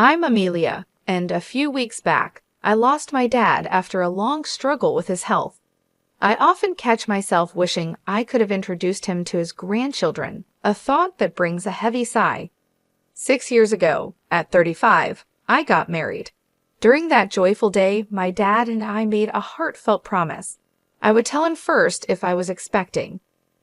I'm Amelia, and a few weeks back, I lost my dad after a long struggle with his health. I often catch myself wishing I could have introduced him to his grandchildren, a thought that brings a heavy sigh. 6 years ago, at 35, I got married. During that joyful day, my dad and I made a heartfelt promise. I would tell him first if I was expecting.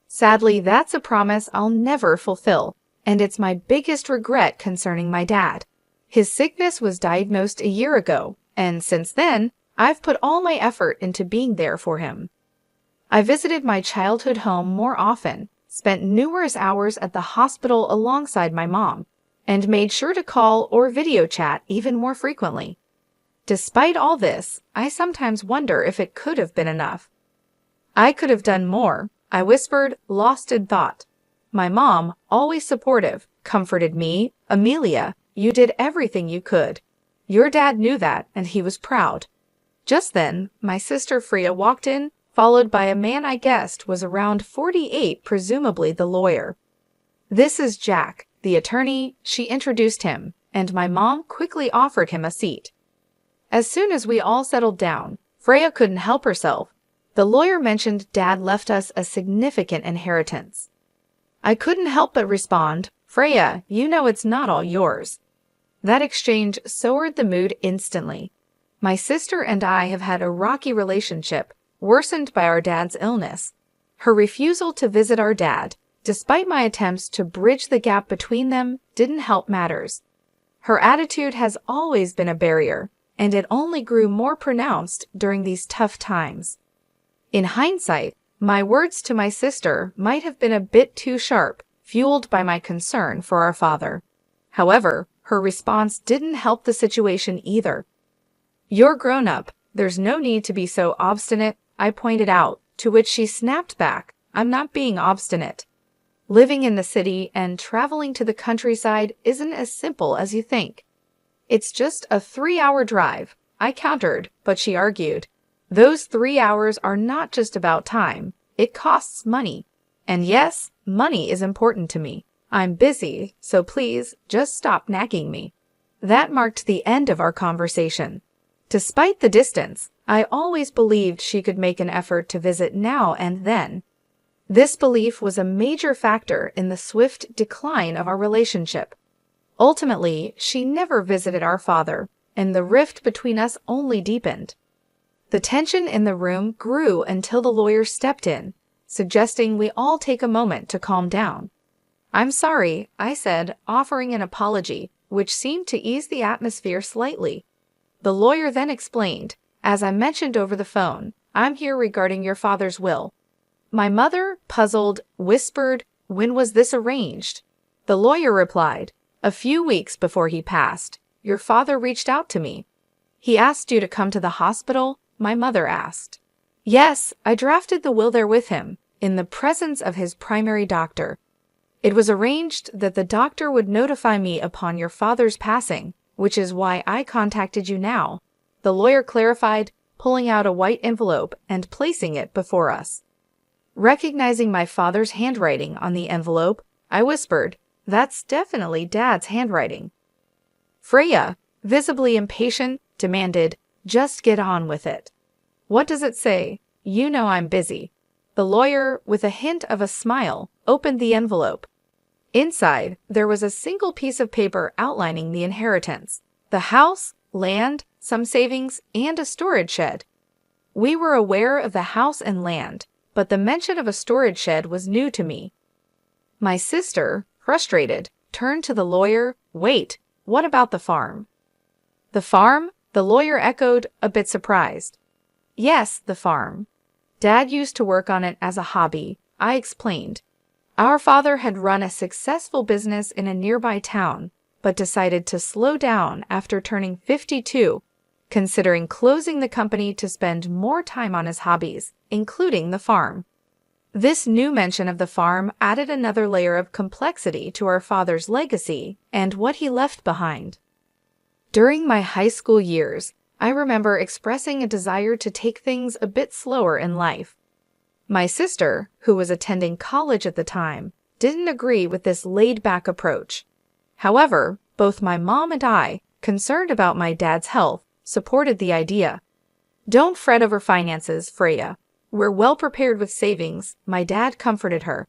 Sadly, that's a promise I'll never fulfill, and it's my biggest regret concerning my dad. His sickness was diagnosed a year ago, and since then, I've put all my effort into being there for him. I visited my childhood home more often, spent numerous hours at the hospital alongside my mom, and made sure to call or video chat even more frequently. Despite all this, I sometimes wonder if it could have been enough. I could have done more, I whispered, lost in thought. My mom, always supportive, comforted me. Amelia, you did everything you could. Your dad knew that, and he was proud. Just then, my sister Freya walked in, followed by a man I guessed was around 48, presumably the lawyer. This is Jack, the attorney, she introduced him, and my mom quickly offered him a seat. As soon as we all settled down, Freya couldn't help herself. The lawyer mentioned Dad left us a significant inheritance. I couldn't help but respond, Freya, you know it's not all yours. That exchange soured the mood instantly. My sister and I have had a rocky relationship, worsened by our dad's illness. Her refusal to visit our dad, despite my attempts to bridge the gap between them, didn't help matters. Her attitude has always been a barrier, and it only grew more pronounced during these tough times. In hindsight, my words to my sister might have been a bit too sharp, fueled by my concern for our father. However, her response didn't help the situation either. You're grown up, there's no need to be so obstinate, I pointed out, to which she snapped back, I'm not being obstinate. Living in the city and traveling to the countryside isn't as simple as you think. It's just a 3-hour drive, I countered, but she argued. Those 3 hours are not just about time, it costs money. And yes, money is important to me. I'm busy, so please, just stop nagging me. That marked the end of our conversation. Despite the distance, I always believed she could make an effort to visit now and then. This belief was a major factor in the swift decline of our relationship. Ultimately, she never visited our father, and the rift between us only deepened. The tension in the room grew until the lawyer stepped in, suggesting we all take a moment to calm down. I'm sorry, I said, offering an apology, which seemed to ease the atmosphere slightly. The lawyer then explained, as I mentioned over the phone, I'm here regarding your father's will. My mother, puzzled, whispered, when was this arranged? The lawyer replied, a few weeks before he passed. Your father reached out to me. He asked you to come to the hospital? My mother asked. Yes, I drafted the will there with him, in the presence of his primary doctor. It was arranged that the doctor would notify me upon your father's passing, which is why I contacted you now, the lawyer clarified, pulling out a white envelope and placing it before us. Recognizing my father's handwriting on the envelope, I whispered, that's definitely Dad's handwriting. Freya, visibly impatient, demanded, just get on with it. What does it say? You know I'm busy. The lawyer, with a hint of a smile, opened the envelope. Inside, there was a single piece of paper outlining the inheritance, the house, land, some savings, and a storage shed. We were aware of the house and land, but the mention of a storage shed was new to me. My sister, frustrated, turned to the lawyer. Wait, what about the farm? The farm? The lawyer echoed, a bit surprised. Yes, the farm. Dad used to work on it as a hobby, I explained. Our father had run a successful business in a nearby town, but decided to slow down after turning 52, considering closing the company to spend more time on his hobbies, including the farm. This new mention of the farm added another layer of complexity to our father's legacy and what he left behind. During my high school years, I remember expressing a desire to take things a bit slower in life. My sister, who was attending college at the time, didn't agree with this laid-back approach. However, both my mom and I, concerned about my dad's health, supported the idea. "Don't fret over finances, Freya. We're well prepared with savings," my dad comforted her.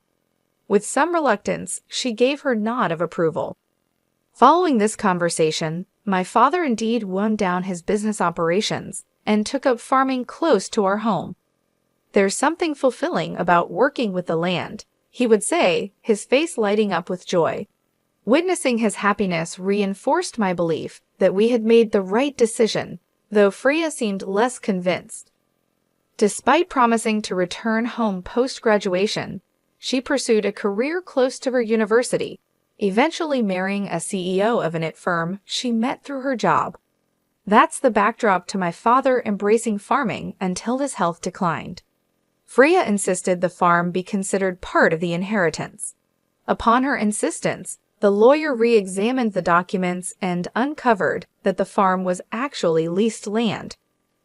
With some reluctance, she gave her nod of approval. Following this conversation, my father indeed wound down his business operations and took up farming close to our home. "There's something fulfilling about working with the land," he would say, his face lighting up with joy. Witnessing his happiness reinforced my belief that we had made the right decision, though Freya seemed less convinced. Despite promising to return home post-graduation, she pursued a career close to her university, eventually marrying a CEO of an IT firm she met through her job. That's the backdrop to my father embracing farming until his health declined. Freya insisted the farm be considered part of the inheritance. Upon her insistence, the lawyer re-examined the documents and uncovered that the farm was actually leased land.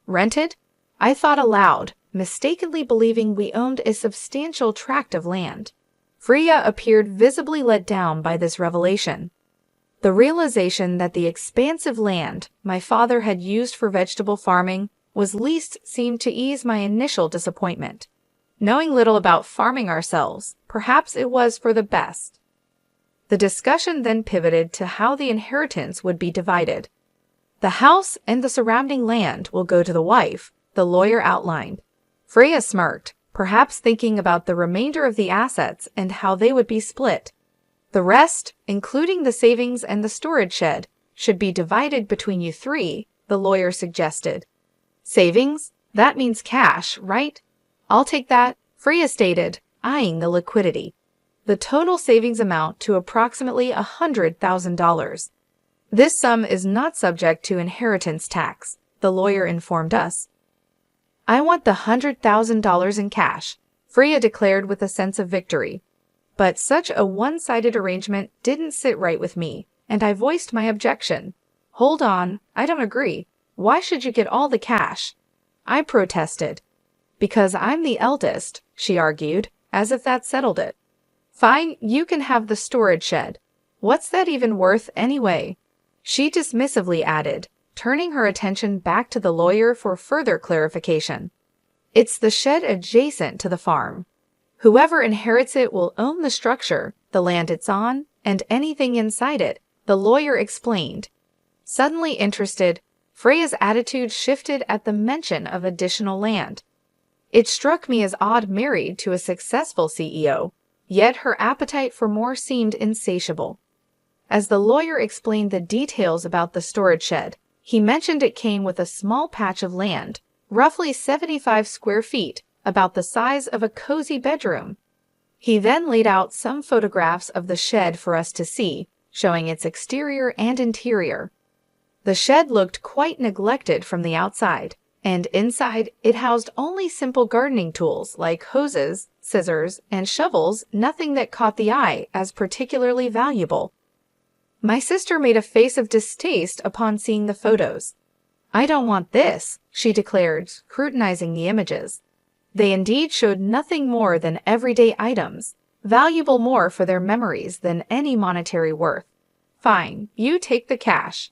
"Rented?" I thought aloud, mistakenly believing we owned a substantial tract of land. Freya appeared visibly let down by this revelation. The realization that the expansive land my father had used for vegetable farming was leased seemed to ease my initial disappointment. Knowing little about farming ourselves, perhaps it was for the best. The discussion then pivoted to how the inheritance would be divided. "The house and the surrounding land will go to the wife," the lawyer outlined. Freya smirked, perhaps thinking about the remainder of the assets and how they would be split. "The rest, including the savings and the storage shed, should be divided between you three," the lawyer suggested. "Savings? That means cash, right?" "I'll take that," Freya stated, eyeing the liquidity. The total savings amount to approximately $100,000. "This sum is not subject to inheritance tax," the lawyer informed us. "I want the $100,000 in cash," Freya declared with a sense of victory. But such a one-sided arrangement didn't sit right with me, and I voiced my objection. "Hold on, I don't agree. Why should you get all the cash?" I protested. "Because I'm the eldest," she argued, as if that settled it. "Fine, you can have the storage shed. What's that even worth anyway?" she dismissively added, turning her attention back to the lawyer for further clarification. "It's the shed adjacent to the farm. Whoever inherits it will own the structure, the land it's on, and anything inside it," the lawyer explained. Suddenly interested, Freya's attitude shifted at the mention of additional land. It struck me as odd married to a successful CEO, yet her appetite for more seemed insatiable. As the lawyer explained the details about the storage shed, he mentioned it came with a small patch of land, roughly 75 square feet, about the size of a cozy bedroom. He then laid out some photographs of the shed for us to see, showing its exterior and interior. The shed looked quite neglected from the outside, and inside it housed only simple gardening tools like hoses, scissors, and shovels, nothing that caught the eye as particularly valuable. My sister made a face of distaste upon seeing the photos. "I don't want this," she declared, scrutinizing the images. They indeed showed nothing more than everyday items, valuable more for their memories than any monetary worth. "Fine, you take the cash.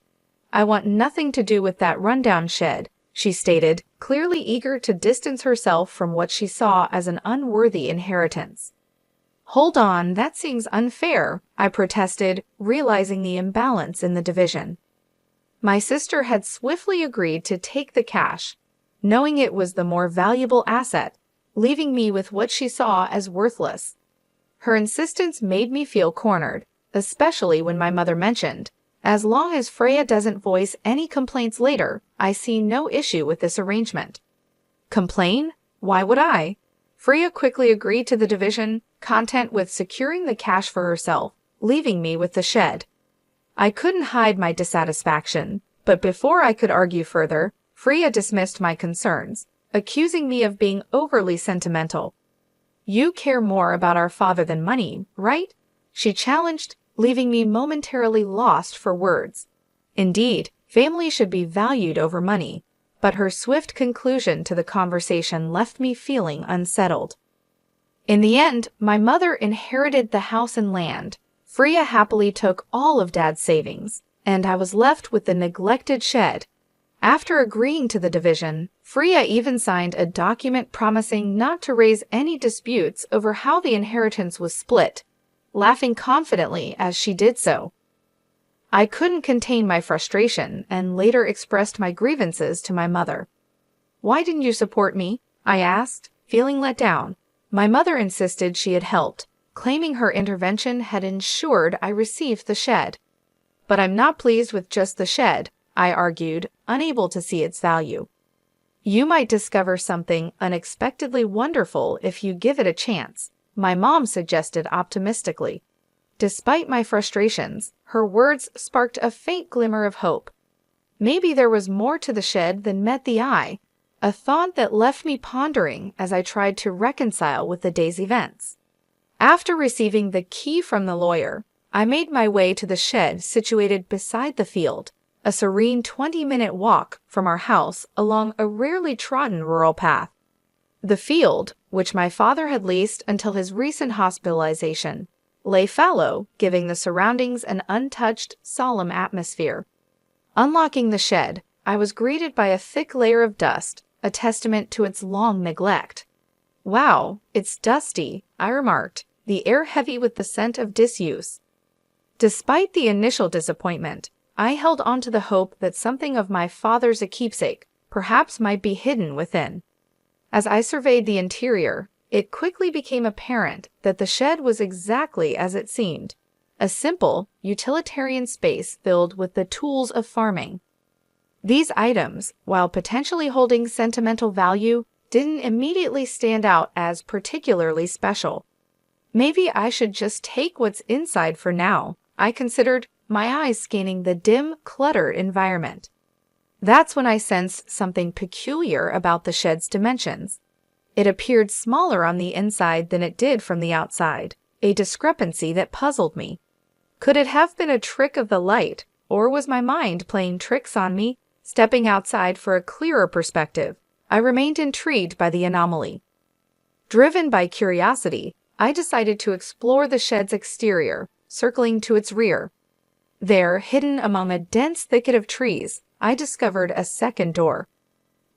I want nothing to do with that rundown shed," she stated, clearly eager to distance herself from what she saw as an unworthy inheritance. "Hold on, that seems unfair," I protested, realizing the imbalance in the division. My sister had swiftly agreed to take the cash, knowing it was the more valuable asset, leaving me with what she saw as worthless. Her insistence made me feel cornered, especially when my mother mentioned, "As long as Freya doesn't voice any complaints later, I see no issue with this arrangement." Complain? Why would I? Freya quickly agreed to the division, content with securing the cash for herself, leaving me with the shed. I couldn't hide my dissatisfaction, but before I could argue further, Freya dismissed my concerns, accusing me of being overly sentimental. "You care more about our father than money, right?" she challenged, leaving me momentarily lost for words. Indeed, family should be valued over money, but her swift conclusion to the conversation left me feeling unsettled. In the end, my mother inherited the house and land. Freya happily took all of Dad's savings, and I was left with the neglected shed. After agreeing to the division, Freya even signed a document promising not to raise any disputes over how the inheritance was split, laughing confidently as she did so. I couldn't contain my frustration and later expressed my grievances to my mother. "Why didn't you support me?" I asked, feeling let down. My mother insisted she had helped, claiming her intervention had ensured I received the shed. "But I'm not pleased with just the shed," I argued, unable to see its value. "You might discover something unexpectedly wonderful if you give it a chance," my mom suggested optimistically. Despite my frustrations, her words sparked a faint glimmer of hope. Maybe there was more to the shed than met the eye, a thought that left me pondering as I tried to reconcile with the day's events. After receiving the key from the lawyer, I made my way to the shed situated beside the field, a serene 20-minute walk from our house along a rarely trodden rural path. The field, which my father had leased until his recent hospitalization, lay fallow, giving the surroundings an untouched, solemn atmosphere. Unlocking the shed, I was greeted by a thick layer of dust, a testament to its long neglect. "Wow, it's dusty," I remarked, the air heavy with the scent of disuse. Despite the initial disappointment, I held on to the hope that something of my father's keepsake perhaps might be hidden within. As I surveyed the interior, it quickly became apparent that the shed was exactly as it seemed, a simple, utilitarian space filled with the tools of farming. These items, while potentially holding sentimental value, didn't immediately stand out as particularly special. Maybe I should just take what's inside for now, I considered, my eyes scanning the dim, cluttered environment. That's when I sensed something peculiar about the shed's dimensions. It appeared smaller on the inside than it did from the outside, a discrepancy that puzzled me. Could it have been a trick of the light, or was my mind playing tricks on me? Stepping outside for a clearer perspective, I remained intrigued by the anomaly. Driven by curiosity, I decided to explore the shed's exterior, circling to its rear. There, hidden among a dense thicket of trees, I discovered a second door.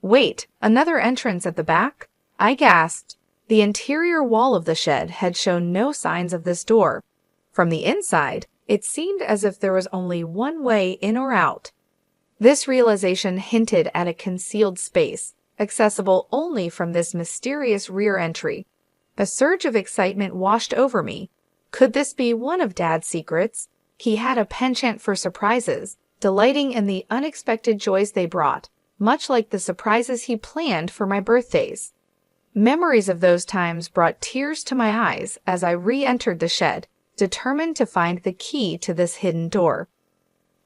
"Wait, another entrance at the back?" I gasped. The interior wall of the shed had shown no signs of this door. From the inside, it seemed as if there was only one way in or out. This realization hinted at a concealed space, accessible only from this mysterious rear entry. A surge of excitement washed over me. Could this be one of Dad's secrets? He had a penchant for surprises, delighting in the unexpected joys they brought, much like the surprises he planned for my birthdays. Memories of those times brought tears to my eyes as I re-entered the shed, determined to find the key to this hidden door.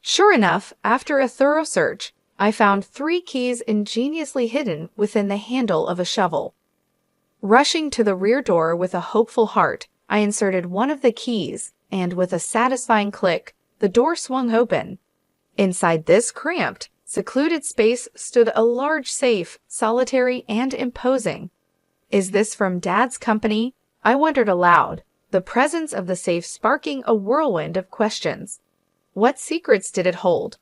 Sure enough, after a thorough search, I found 3 keys ingeniously hidden within the handle of a shovel. Rushing to the rear door with a hopeful heart, I inserted one of the keys, and with a satisfying click, the door swung open. Inside this cramped, secluded space stood a large safe, solitary and imposing. "Is this from Dad's company?" I wondered aloud, the presence of the safe sparking a whirlwind of questions. What secrets did it hold?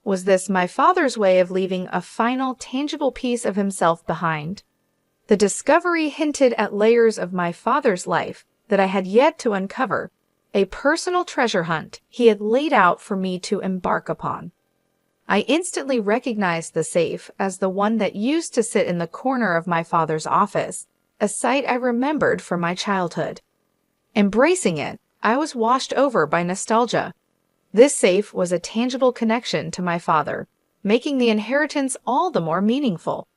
Was this my father's way of leaving a final, tangible piece of himself behind? The discovery hinted at layers of my father's life that I had yet to uncover, a personal treasure hunt he had laid out for me to embark upon. I instantly recognized the safe as the one that used to sit in the corner of my father's office, a sight I remembered from my childhood. Embracing it, I was washed over by nostalgia. This safe was a tangible connection to my father, making the inheritance all the more meaningful.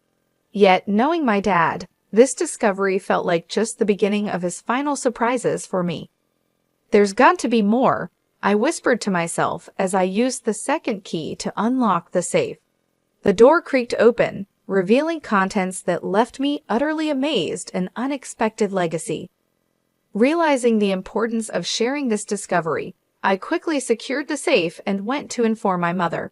Yet, knowing my dad, this discovery felt like just the beginning of his final surprises for me. "There's got to be more," I whispered to myself as I used the second key to unlock the safe. The door creaked open, revealing contents that left me utterly amazed, an unexpected legacy. Realizing the importance of sharing this discovery, I quickly secured the safe and went to inform my mother.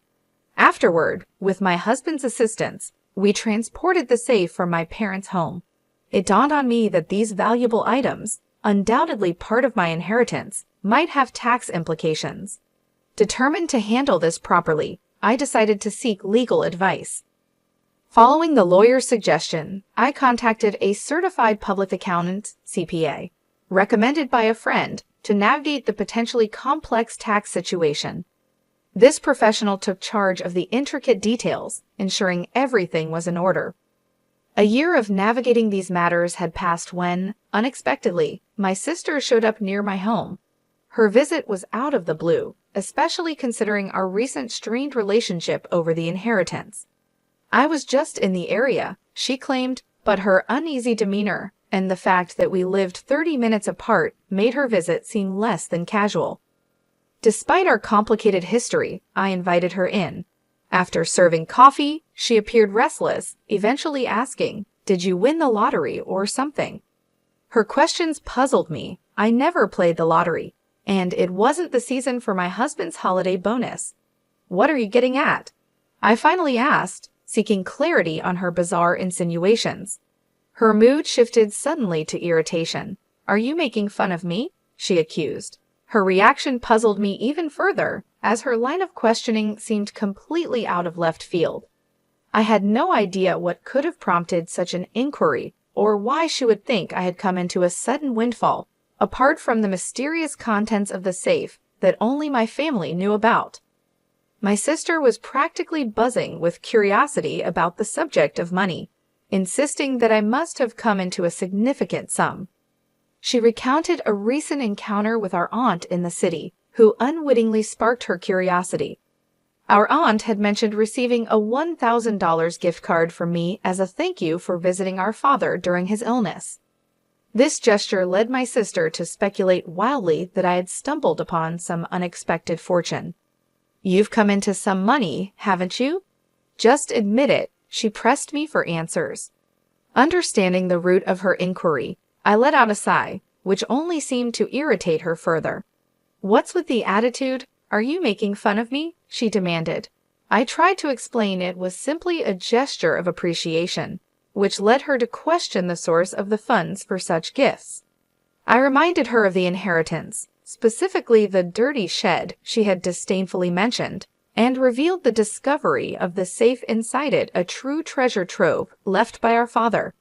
Afterward, with my husband's assistance, we transported the safe from my parents' home. It dawned on me that these valuable items, undoubtedly part of my inheritance, might have tax implications. Determined to handle this properly, I decided to seek legal advice. Following the lawyer's suggestion, I contacted a certified public accountant, CPA, recommended by a friend to navigate the potentially complex tax situation. This professional took charge of the intricate details, ensuring everything was in order. A year of navigating these matters had passed when, unexpectedly, my sister showed up near my home. Her visit was out of the blue, especially considering our recent strained relationship over the inheritance. I was just in the area, she claimed, but her uneasy demeanor and the fact that we lived 30 minutes apart made her visit seem less than casual. Despite our complicated history, I invited her in. After serving coffee, she appeared restless, eventually asking, "Did you win the lottery or something?" Her questions puzzled me. I never played the lottery, and it wasn't the season for my husband's holiday bonus. "What are you getting at?" I finally asked, seeking clarity on her bizarre insinuations. Her mood shifted suddenly to irritation. "Are you making fun of me?" she accused. Her reaction puzzled me even further, as her line of questioning seemed completely out of left field. I had no idea what could have prompted such an inquiry, or why she would think I had come into a sudden windfall, apart from the mysterious contents of the safe that only my family knew about. My sister was practically buzzing with curiosity about the subject of money, insisting that I must have come into a significant sum. She recounted a recent encounter with our aunt in the city, who unwittingly sparked her curiosity. Our aunt had mentioned receiving a $1,000 gift card from me as a thank you for visiting our father during his illness. This gesture led my sister to speculate wildly that I had stumbled upon some unexpected fortune. "You've come into some money, haven't you? Just admit it," she pressed me for answers. Understanding the root of her inquiry, I let out a sigh, which only seemed to irritate her further. "What's with the attitude? Are you making fun of me?" she demanded. I tried to explain it was simply a gesture of appreciation, which led her to question the source of the funds for such gifts. I reminded her of the inheritance, specifically the dirty shed she had disdainfully mentioned, and revealed the discovery of the safe inside it a true treasure trove left by our father.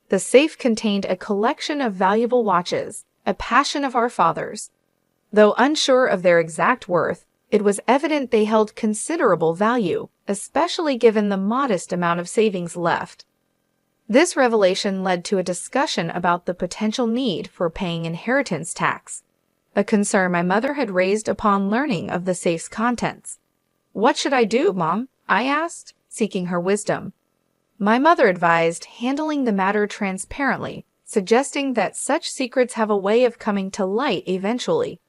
The safe contained a collection of valuable watches, a passion of our father's. Though unsure of their exact worth, it was evident they held considerable value, especially given the modest amount of savings left. This revelation led to a discussion about the potential need for paying inheritance tax, a concern my mother had raised upon learning of the safe's contents. "What should I do, Mom?" I asked, seeking her wisdom. My mother advised handling the matter transparently, suggesting that such secrets have a way of coming to light eventually.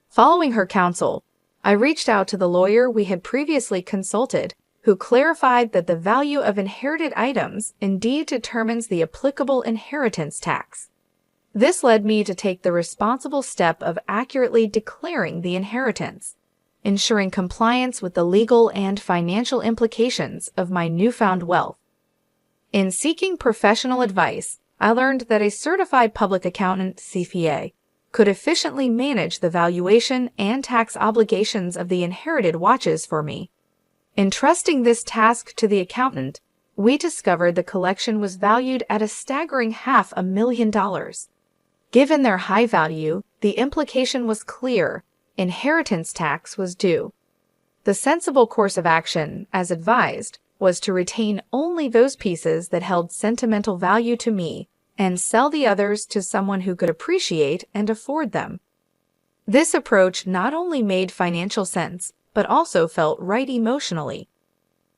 Following her counsel, I reached out to the lawyer we had previously consulted, who clarified that the value of inherited items indeed determines the applicable inheritance tax. This led me to take the responsible step of accurately declaring the inheritance, ensuring compliance with the legal and financial implications of my newfound wealth. In seeking professional advice, I learned that a certified public accountant, CPA, could efficiently manage the valuation and tax obligations of the inherited watches for me. Entrusting this task to the accountant, we discovered the collection was valued at a staggering $500,000. Given their high value, the implication was clear: inheritance tax was due. The sensible course of action, as advised, was to retain only those pieces that held sentimental value to me and sell the others to someone who could appreciate and afford them. This approach not only made financial sense, but also felt right emotionally.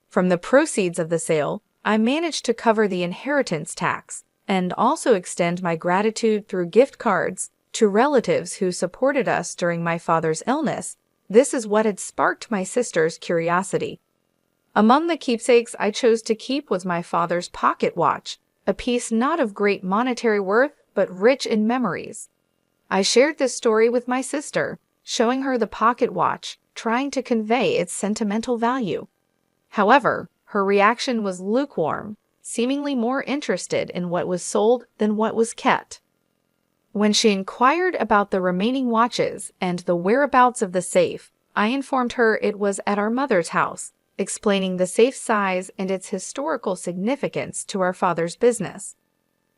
From the proceeds of the sale, I managed to cover the inheritance tax and also extend my gratitude through gift cards to relatives who supported us during my father's illness. This is what had sparked my sister's curiosity. Among the keepsakes I chose to keep was my father's pocket watch, a piece not of great monetary worth, but rich in memories. I shared this story with my sister, showing her the pocket watch, trying to convey its sentimental value. However, her reaction was lukewarm, seemingly more interested in what was sold than what was kept. When she inquired about the remaining watches and the whereabouts of the safe, I informed her it was at our mother's house, explaining the safe's size and its historical significance to our father's business.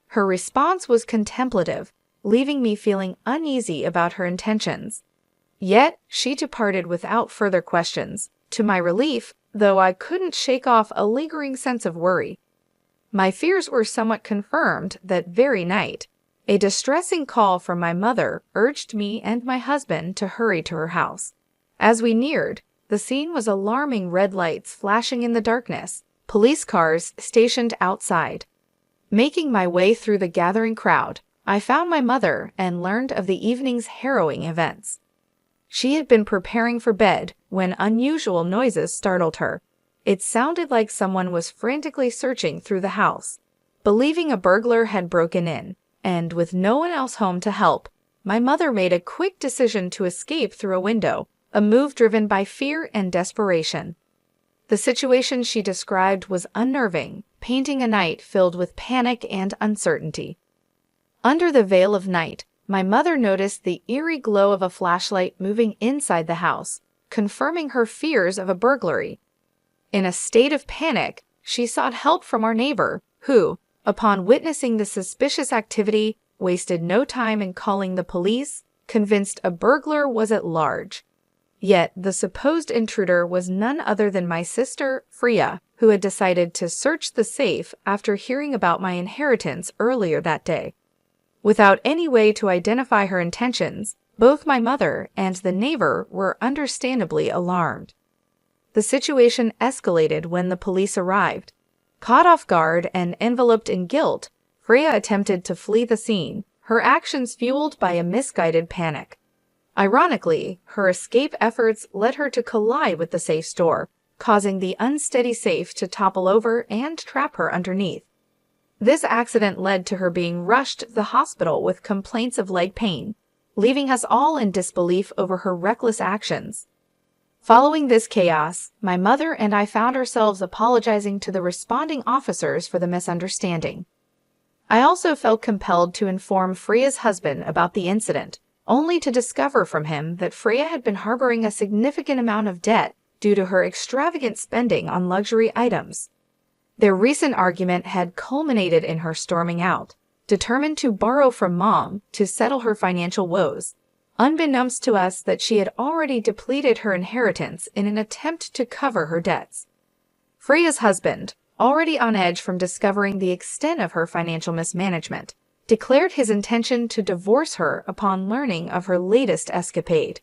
Her response was contemplative, leaving me feeling uneasy about her intentions. Yet, she departed without further questions, to my relief, though I couldn't shake off a lingering sense of worry. My fears were somewhat confirmed that very night. A distressing call from my mother urged me and my husband to hurry to her house. As we neared, the scene was alarming: red lights flashing in the darkness, police cars stationed outside. Making my way through the gathering crowd, I found my mother and learned of the evening's harrowing events. She had been preparing for bed when unusual noises startled her. It sounded like someone was frantically searching through the house. Believing a burglar had broken in, and with no one else home to help, my mother made a quick decision to escape through a window, a move driven by fear and desperation. The situation she described was unnerving, painting a night filled with panic and uncertainty. Under the veil of night, my mother noticed the eerie glow of a flashlight moving inside the house, confirming her fears of a burglary. In a state of panic, she sought help from our neighbor, who, upon witnessing the suspicious activity, wasted no time in calling the police, convinced a burglar was at large. Yet the supposed intruder was none other than my sister, Freya, who had decided to search the safe after hearing about my inheritance earlier that day. Without any way to identify her intentions, both my mother and the neighbor were understandably alarmed. The situation escalated when the police arrived. Caught off guard and enveloped in guilt, Freya attempted to flee the scene, her actions fueled by a misguided panic. Ironically, her escape efforts led her to collide with the safe's door, causing the unsteady safe to topple over and trap her underneath. This accident led to her being rushed to the hospital with complaints of leg pain, leaving us all in disbelief over her reckless actions. Following this chaos, my mother and I found ourselves apologizing to the responding officers for the misunderstanding. I also felt compelled to inform Freya's husband about the incident, only to discover from him that Freya had been harboring a significant amount of debt due to her extravagant spending on luxury items. Their recent argument had culminated in her storming out, determined to borrow from Mom to settle her financial woes, unbeknownst to us that she had already depleted her inheritance in an attempt to cover her debts. Freya's husband, already on edge from discovering the extent of her financial mismanagement, declared his intention to divorce her upon learning of her latest escapade.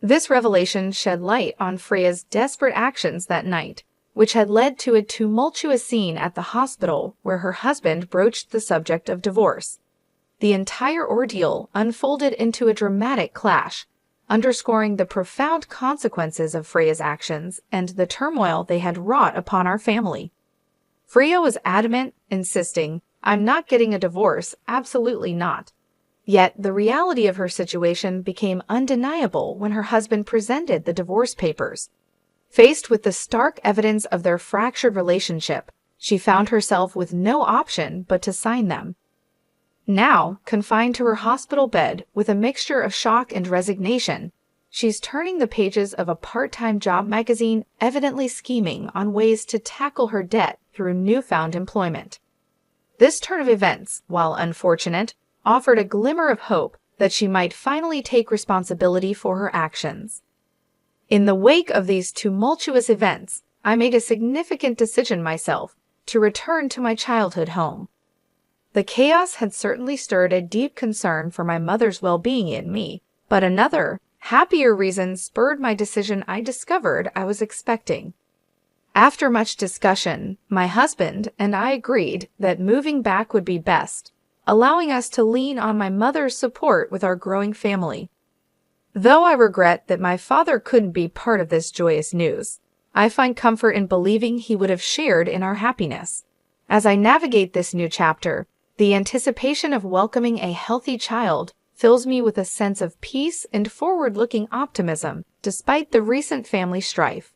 This revelation shed light on Freya's desperate actions that night, which had led to a tumultuous scene at the hospital where her husband broached the subject of divorce. The entire ordeal unfolded into a dramatic clash, underscoring the profound consequences of Freya's actions and the turmoil they had wrought upon our family. Freya was adamant, insisting, "I'm not getting a divorce, absolutely not." Yet the reality of her situation became undeniable when her husband presented the divorce papers. Faced with the stark evidence of their fractured relationship, she found herself with no option but to sign them. Now, confined to her hospital bed with a mixture of shock and resignation, she's turning the pages of a part-time job magazine, evidently scheming on ways to tackle her debt through newfound employment. This turn of events, while unfortunate, offered a glimmer of hope that she might finally take responsibility for her actions. In the wake of these tumultuous events, I made a significant decision myself to return to my childhood home. The chaos had certainly stirred a deep concern for my mother's well-being in me, but another, happier reason spurred my decision I discovered I was expecting. After much discussion, my husband and I agreed that moving back would be best, allowing us to lean on my mother's support with our growing family. Though I regret that my father couldn't be part of this joyous news, I find comfort in believing he would have shared in our happiness. As I navigate this new chapter, the anticipation of welcoming a healthy child fills me with a sense of peace and forward-looking optimism despite the recent family strife.